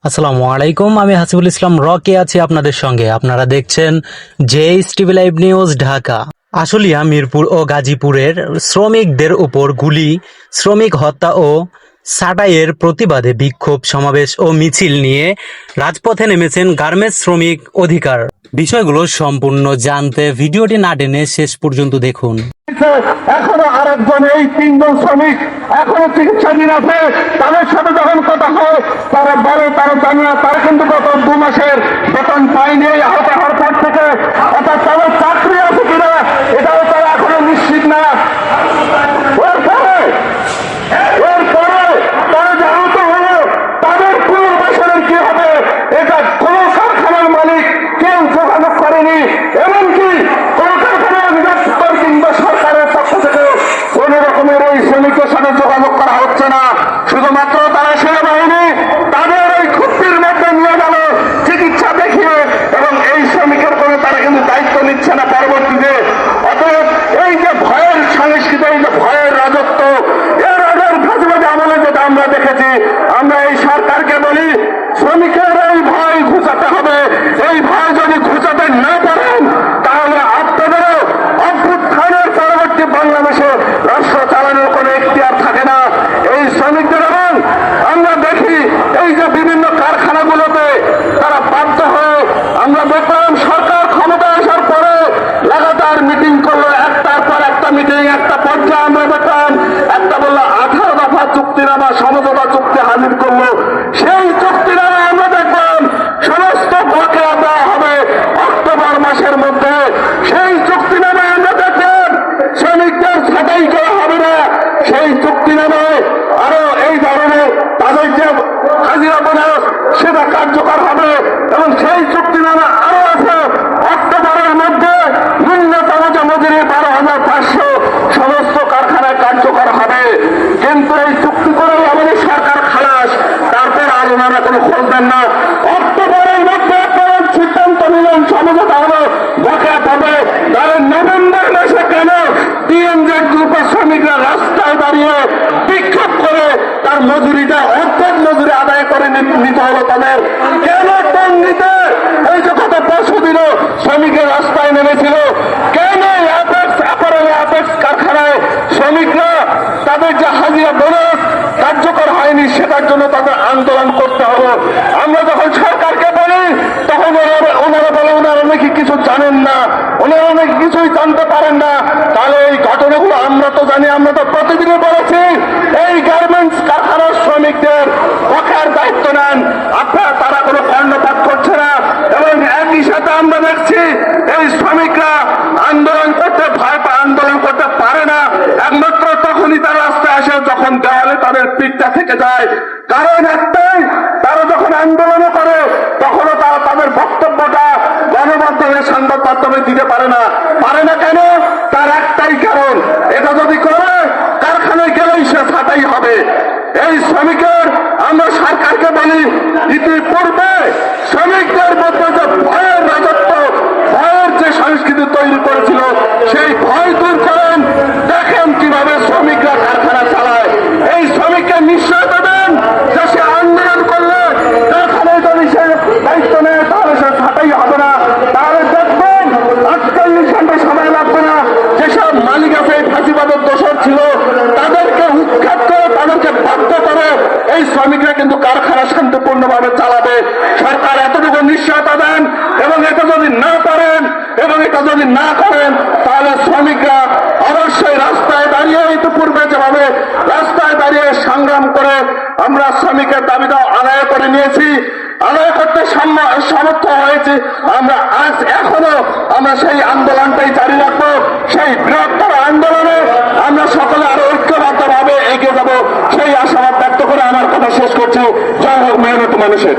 আসসালামু আলাইকুম, আমি হাসিবুল ইসলাম রকি আছি আপনাদের সঙ্গে। আপনারা দেখছেন JS TV live news Dhaka. Ashulia, Mirpur ও গাজীপুরের শ্রমিকদের উপর গুলি, শ্রমিক হত্যা ও ছাঁটাইয়ের প্রতিবাদে বিক্ষোভ সমাবেশ ও মিছিল নিয়ে রাজপথে নেমেছেন গার্মেন্টস শ্রমিক অধিকার। বিষয়গুলো সম্পূর্ণ জানতে ভিডিওটি না টেনে শেষ পর্যন্ত দেখুন। এখনো আরেকজন এই তিনজন শ্রমিক এখনো চিকিৎসাধীন আছে। তাদের সাথে যখন কথা হয় তারা বলে তারা জানে না, তারা কিন্তু গত 2 মাসের বেতন পায়নি আহত হওয়ার পর থেকে। অর্থাৎ তাদের চাকরি আছে কিনা এটাও তারা এখনো নিশ্চিত না। এরপরে তারা যে আহত হলো তাদের পুনর্বাসনের কি হবে এটা কোন কারখানার মালিক কেউ যোগাযোগ করেনি। এমনকি কোন কারখানার নিরাপত্তার কিংবা সরকারের পক্ষ থেকে কোন রকমের ওই শ্রমিকের সাথে যোগাযোগ করা হচ্ছে না। শুধুমাত্র তারা সেনাবাহিনী তাদের ওই খুপ্পির মধ্যে নিয়ে গেল চিকিৎসা দেখিয়ে, এবং এই শ্রমিকের কোনো তারা কিন্তু দায়িত্ব নিচ্ছে না পরবর্তীতে। অতএব এই যে ভয়ের সংস্কৃতি, এই যে ভয়ের রাজত্ব, এর আগের ফাঁসিবাদী আমলে যেটা আমরা দেখেছি, আমরা এই সরকারকে বলি শ্রমিকের এই ভয় ঘুচাতে হবে। এই ভয় যদি ঘুচাতে না পারেন তাহলে আপনাদেরও অভ্যুত্থানের পরবর্তী বাংলাদেশে রাষ্ট্র চালানোর কোনো এখতিয়ার থাকে না। এই শ্রমিকদের এবং আমরা দেখি এই যে বিভিন্ন কারখানাগুলোতে তারা বাধ্য হয়ে, আমরা দেখলাম সরকার ক্ষমতা আসার পরে লাগাতার মিটিং করলো, একটার পর একটা মিটিং। একটা পর্যায়ে আমরা দেখলাম একটা বললো 18 দফা চুক্তিনামা সমঝোতা চুক্তি হাজির করলো। সেই চুক্তিনামা আমরা দেখলাম সমস্ত বকেয়া দেওয়া হবে অক্টোবর মাসের মধ্যে। সেই চুক্তিনামায় আমরা দেখলাম শ্রমিকদের ছাঁটাই করা হবে না। সেই চুক্তিনামায় আরো এই ধরনের তাদের যে হাজিরা বোনাস সেটা কার্যকর হবে, এবং সেই চুক্তিনামা আরো আছে অক্টোবরের মধ্যে ন্যূনতম যে মজুরি 12,500 সমস্ত কারখানায় কার্যকর হবে। কিন্তু এই চুক্তি করেই আমাদের সরকার খালাস, তারপর আর ওনারা কোনো খোঁজ দেন না। অক্টোবরের মধ্যে আপনারা সিদ্ধান্ত নিলেন সমঝোতা হলো, বকেয়া পাবে। তাহলে নভেম্বর মাসে কেন টিএমজেড গ্রুপের শ্রমিকরা রাস্তায় দাঁড়িয়ে বিক্ষোভ করে তার মজুরিটা অর্ধেক মজুরি আদায় করে নিতে হলো তাদের? কেন টঙ্গীতে এই যে গত 5 দিনও শ্রমিকের রাস্তায় নেমেছিল? কেন অ্যাপেক্স কারখানায় শ্রমিকরা তাদের যে হাজিরা বোনাস কার্যকর হয়নি সেটার জন্য তাদের আন্দোলন করতে হবে? আমরা যখন সরকারকে বলি তখন ওনারা বলে ওনারা নাকি কিছু জানেন না, ওনারা নাকি কিছুই জানতে পারেন না। তাহলে এই ঘটনাগুলো আমরা তো জানি, আমরা তো প্রতিদিনই বলেছি এই গার্মেন্টস কারখানার শ্রমিকদের বকেয়ার দায়িত্ব নেন আপনারা, তারা কোনো কর্ণপাত করছে না। এবং একই সাথে আমরা দেখছি এই শ্রমিকরা আন্দোলন করতে ভয় পায়, আন্দোলন করতে পারে না। একমাত্র তখনই তারা রাস্তায় আসে যখন দেওয়ালে তাদের পিঠটা থেকে যায়। কারণ একটাই, তারা যখন আন্দোলন করে তখনও তারা তাদের বক্তব্যটা গণমাধ্যমে সংবাদ মাধ্যমে দিতে পারে না। পারে না কেন? তার একটাই কারণ, এটা যদি করে কারখানায় গেলেই সে ছাঁটাই হবে। এই শ্রমিকের আমরা সরকারকে বলি ইতিপূর্বে শ্রমিকদের মধ্যে যে ভয়ের রাজত্ব, ভয়ের যে সংস্কৃতি তৈরি করেছিল সেই ভয় দূর করেন। দেখেন কিভাবে শ্রমিকরা কারখানা চালায়। এই শ্রমিককে নিশ্চয়তা দেন যে সে আন্দোলন করলে কারখানায় যদি সে দায়িত্ব নেয় তাহলে সে ছাঁটাই হবে না। তাহলে দেখবেন 48 ঘন্টা সময় লাগবে না। যেসব মালিক আছে এই ফাঁসিবাদের দোষর ছিল তাদেরকে উৎখাত করে তাদেরকে বাধ্য করে এই শ্রমিকরা কিন্তু কারখানা শান্তিপূর্ণভাবে চালাবে। সরকার এতটুকু নিশ্চয়তা দেন, এবং এটা যদি না পারেন এবং এটা যদি না করেন তাহলে শ্রমিকরা অবশ্যই রাস্তায় দাঁড়িয়ে, ইতিপূর্বে যেভাবে রাস্তায় দাঁড়িয়ে সংগ্রাম করে আমরা শ্রমিকের দাবিটা আদায় করে নিয়েছি, আদায় করতে সমর্থ হয়েছি, আমরা আজ এখনো আমরা সেই আন্দোলনটাই জারি রাখবো। সেই বৃহত্তর আন্দোলনে আমরা সকলে আরো ঐক্যবদ্ধভাবে এগিয়ে যাব, সেই আশাবাদ ব্যক্ত করে আমার কথা শেষ করছি। জয় হোক মেহনত মানুষের।